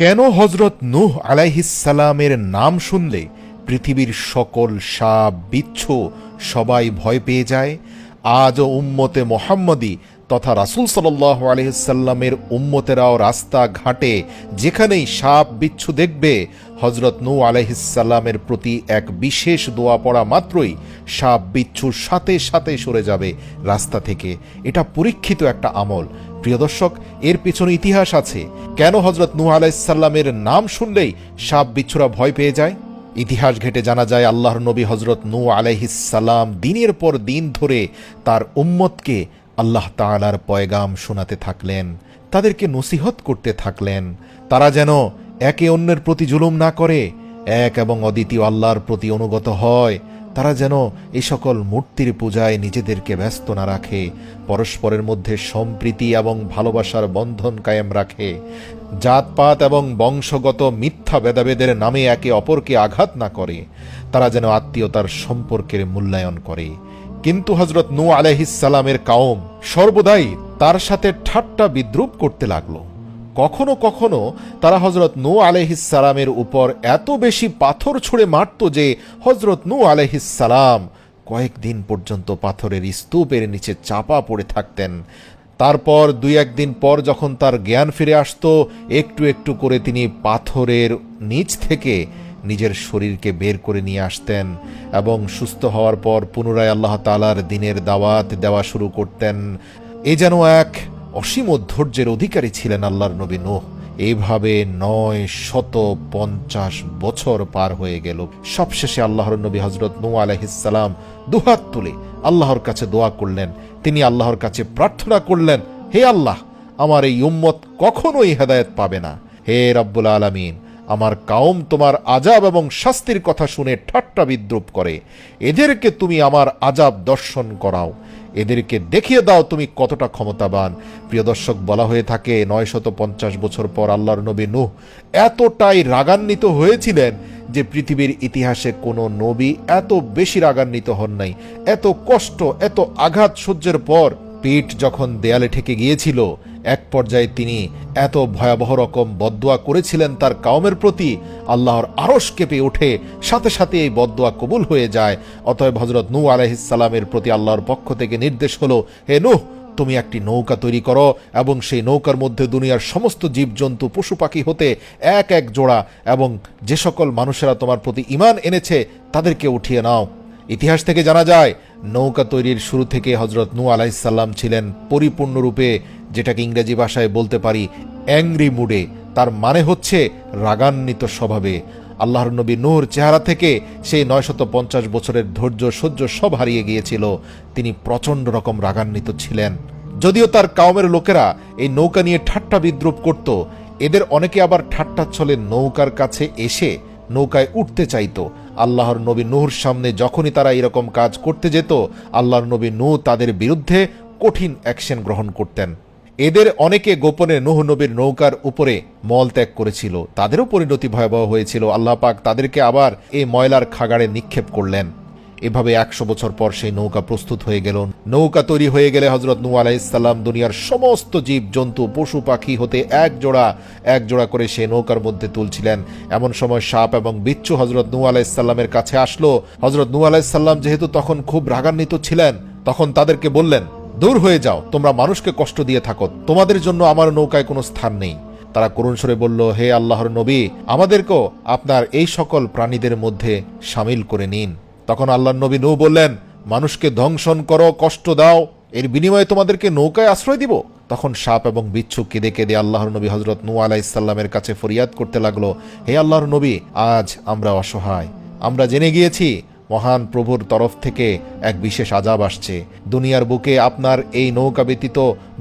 কেন হযরত নূহ আলাইহিস সালামের নাম শুনলে পৃথিবীর সকল সাপ বিচ্ছু সবাই ভয় পেয়ে যায়? আজও উম্মতে মুহাম্মদী তথা রাসূল সাল্লাল্লাহু আলাইহি সাল্লামের উম্মতেরাও রাস্তা ঘাটে যেখানেই সাপ বিচ্ছু দেখবে, হযরত নূহ আলাইহিস সালামের প্রতি এক বিশেষ দোয়া পড়া মাত্রই সাপ বিচ্ছুর সাথে সাথে সরে যাবে রাস্তা থেকে। এটা পরীক্ষিত একটা আমল। প্রিয় দর্শক, এর পেছনে ইতিহাস আছে। কেন হযরত নূহ আলাইহিস সালামের নাম শুনলেই সাপ বিচ্ছুরা ভয় পেয়ে যায়? ইতিহাস ঘেটে জানা যায়, আল্লাহর নবী হযরত নূহ আলাইহিস সালাম দিনের পর দিন ধরে তার উম্মতকে আল্লাহ তাআলার পয়গাম শোনাতে থাকলেন, তাদেরকে নসিহত করতে থাকলেন, তারা যেন একে অন্যের প্রতি জুলুম না করে, এক এবং অদ্বিতীয় আল্লাহর প্রতি অনুগত হয়, তারা যেন এই সকল মূর্তির পূজায় নিজেদেরকে ব্যস্ত না রাখে, পরস্পরের মধ্যে সম্প্রীতি এবং ভালোবাসার বন্ধন কায়েম রাখে, জাতপাত এবং বংশগত মিথ্যা ভেদাভেদের নামে একে অপরকে আঘাত না করে, তারা যেন আত্মীয়তার সম্পর্কের মূল্যায়ন করে। কিন্তু হযরত নূহ আলাইহিস সালামের কওম সর্বদাই তার সাথে ঠাট্টা বিদ্রূপ করতে লাগলো। কখনো কখনো তারা হযরত নূহ আলাইহিস সালামের উপর এত বেশি পাথর ছুঁড়ে মারত যে হযরত নূহ আলাইহিস সালাম কয়েকদিন পর্যন্ত পাথরের স্তূপের নিচে চাপা পড়ে থাকতেন। তারপর দুই একদিন পর যখন তার জ্ঞান ফিরে আসত, একটু একটু করে তিনি পাথরের নিচ থেকে নিজের শরীরকে বের করে নিয়ে আসতেন এবং সুস্থ হওয়ার পর পুনরায় আল্লাহ তাআলার দ্বীনের দাওয়াত দেওয়া শুরু করতেন। এ যেন এক অসীম ধৈর্যের অধিকারী ছিলেন আল্লাহর নবী নূহ। এইভাবে 950 বছর পার হয়ে গেল। সবশেষে আল্লাহর নবী হযরত নূহ আলাইহিস সালাম দুহাত তুলে আল্লাহর কাছে দোয়া করলেন। তিনি আল্লাহর কাছে প্রার্থনা করলেন, হে আল্লাহ, আমার এই উম্মত কখনোই হেদায়েত পাবে না। হে রব্বুল আলামিন, আমার কওম তোমার আযাব এবং শাস্তির কথা শুনে ঠাট্টা বিদ্রূপ করে, এদেরকে তুমি আমার আযাব দর্শন করাও, এদেরকে দেখিয়ে দাও তুমি কতটা ক্ষমতাবান। প্রিয় দর্শক, বলা হয়ে থাকে 950 বছর পর আল্লাহর নবী নূহ এতটাই রাগান্বিত হয়েছিলেন যে পৃথিবীর ইতিহাসে কোনো নবী এত বেশি রাগান্বিত হন নাই। এত কষ্ট, এত আঘাত সহ্যের পর পিঠ যখন দেয়ালে ঠেকে গিয়েছিল, এক পর্যায়ে তিনি এত ভয়াবহ রকম বদদোয়া করেছিলেন তার কওমের প্রতি, আল্লাহর আরশ কেঁপে ওঠে, সাথে সাথে এই বদদোয়া কবুল হয়ে যায়। অতএব হযরত নূহ আলাইহিস সালামের প্রতি আল্লাহর পক্ষ থেকে নির্দেশ হলো, হে নূহ, তুমি একটি নৌকা তৈরি করো এবং সেই নৌকার মধ্যে দুনিয়ার সমস্ত জীবজন্তু পশু পাখি হতে এক এক জোড়া এবং যে সকল মানুষেরা তোমার প্রতি ঈমান এনেছে তাদেরকে উঠিয়ে নাও। ইতিহাস থেকে জানা যায়, নৌকা তৈরির শুরু থেকে হযরত নূহ আলাইহিস সালাম ছিলেন পরিপূর্ণরূপে, যেটাকে ইংরেজি ভাষায় বলতে পারি অ্যাংরি মুডে। তার মানে হচ্ছে রাগান্বিত স্বভাবে। আল্লাহর নবী নূহর চেহারা থেকে সেই 950 বছরের ধৈর্য সহ্য সব হারিয়ে গিয়েছিল। তিনি প্রচণ্ড রকম রাগান্বিত ছিলেন। যদিও তার কওমের লোকেরা এই নৌকা নিয়ে ঠাট্টা বিদ্রূপ করত, এদের অনেকে আবার ঠাট্টা ছলে নৌকার কাছে এসে নৌকায় উঠতে চাইত। আল্লাহর নবী নূহর সামনে যখনই তারা এরকম কাজ করতে যেত, আল্লাহর নবী নূহ তাদের বিরুদ্ধে কঠিন অ্যাকশন গ্রহণ করতেন। এদের অনেকে গোপনে নূহ নবীর নৌকার উপরে মল ত্যাগ করেছিল, তাদেরও পরিণতি ভয়াবহ হয়েছিল। আল্লাহ পাক তাদেরকে আবার এই ময়লার খাগাড়ে নিক্ষেপ করলেন। এভাবে 100 বছর পর সেই নৌকা প্রস্তুত হয়ে গেল। নৌকা তৈরি হয়ে গেলে হযরত নূহ আলাইহিস সালাম দুনিয়ার সমস্ত জীব জন্তু পশু পাখি হতে এক জোড়া করে সেই নৌকার মধ্যে তুলছিলেন। এমন সময় সাপ এবং বিচ্ছু হযরত নূহ আলাইহিস সালামের কাছে আসলো। হযরত নূহ আলাইহিস সালাম যেহেতু তখন খুব রাগান্বিত ছিলেন, তখন তাদেরকে বললেন, দূর হয়ে যাও, তোমরা মানুষকে কষ্ট দিয়ে থাকো, তোমাদের জন্য আমার নৌকায় কোনো স্থান নেই। তারা করুণ স্বরে বলল, হে আল্লাহর নবী, আমাদেরকেও আপনার এই সকল প্রাণীদের মধ্যে শামিল করে নিন। তখন আল্লাহর নবী নূহ বললেন, মানুষকে ধ্বংসন করো, কষ্ট দাও, এর বিনিময়ে তোমাদেরকে নৌকায় আশ্রয় দিব। তখন সাপ এবং বিচ্ছু কেঁদে কেঁদে আল্লাহর নবী হযরত নূহ আলাইহিস সালামের কাছে ফরিয়াদ করতে লাগলো, হে আল্লাহর নবী, আজ আমরা অসহায়। আমরা জেনে গিয়েছি মহান প্রভুর তরফ থেকে এক বিশেষ আযাব আসছে। দুনিয়ার বুকে আপনার এই নৌকা ব্যতীত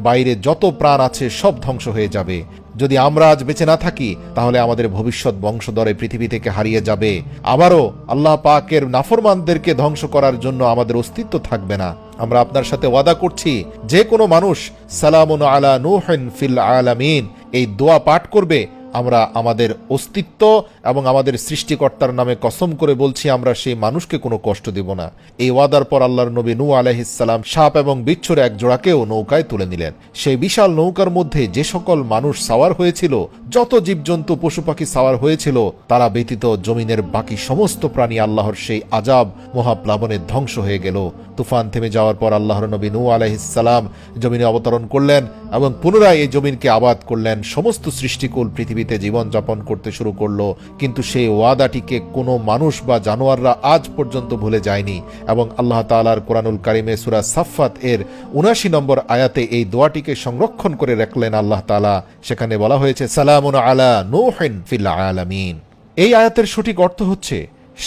বাইরে যত প্রাণ আছে সব ধ্বংস হয়ে যাবে। যদি আমরা আজ বেঁচে না থাকি, তাহলে আমাদের ভবিষ্যৎ বংশধরে পৃথিবী থেকে হারিয়ে যাবে। আবারও আল্লাহ পাকের নাফরমানদেরকে ধ্বংস করার জন্য আমাদের অস্তিত্ব থাকবে না। আমরা আপনার সাথে ওয়াদা করছি, যে কোনো মানুষ সালামুন আলা নূহিন ফিল আলামিন এই দোয়া পাঠ করবে, আমরা আমাদের অস্তিত্ব এবং আমাদের সৃষ্টিকর্তার নামে কসম করে বলছি আমরা সেই মানুষকে কোনো কষ্ট দেব না। এই ওয়াদার পর আল্লাহর নবী নূহ আলাইহিস সালাম সাপ এবং বিচ্ছুর এক জোড়াকেও নৌকায় তুলে নিলেন। সেই বিশাল নৌকার মধ্যে যে সকল মানুষ সাওয়ার হয়েছিল, যত জীবজন্তু পশু পাখি সাওয়ার হয়েছিল, তারা ব্যতীত জমিনের বাকি সমস্ত প্রাণী আল্লাহর সেই আজাব মহাপ্লাবনে ধ্বংস হয়ে গেল। তুফান থেমে যাওয়ার পর আল্লাহর নবী নূহ আলাইহিস সালাম জমিনে অবতরণ করলেন এবং পুনরায় এই জমিনকে আবাদ করলেন। সমস্ত সৃষ্টিকুল পৃথিবীতে জীবনযাপন করতে শুরু করলো, কিন্তু সেই ওয়াদাটিকে কোনো মানুষ বা জানোয়াররা আজ পর্যন্ত ভুলে যায়নি। এবং আল্লাহ তাআলার কোরআনুল কারিমে সূরা সাফফাত এর ৭৯ নম্বর আয়াতে এই দোয়াটিকে সংরক্ষণ করে রাখলেন আল্লাহ তাআলা। সেখানে বলা হয়েছে সালামুন আলা নূহিন ফিল আলামিন। এই আয়াতের সঠিক অর্থ হচ্ছে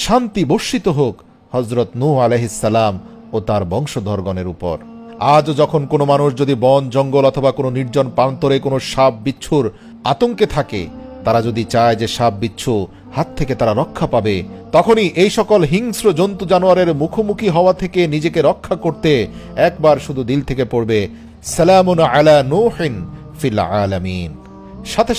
শান্তি বর্ষিত হোক হযরত নূহ আলাইহিস সালাম ও তার বংশধরগণের উপর। আজ যখন কোনো মানুষ যদি বন জঙ্গল অথবা কোনো নির্জন প্রান্তরে কোনো সাপ বিচ্ছুর আতঙ্কে থাকে, তারা যদি চায় যে সাপ বিচ্ছু হাত থেকে তারা রক্ষা পাবে, তখনই এই সকল হিংস্র জন্তু জানোয়ারের মুখোমুখি হওয়া থেকে নিজেকে রক্ষা করতে একবার শুধু দিল থেকে পড়বে সালামুন আলা নূহিন ফিল আলামিন। সাথে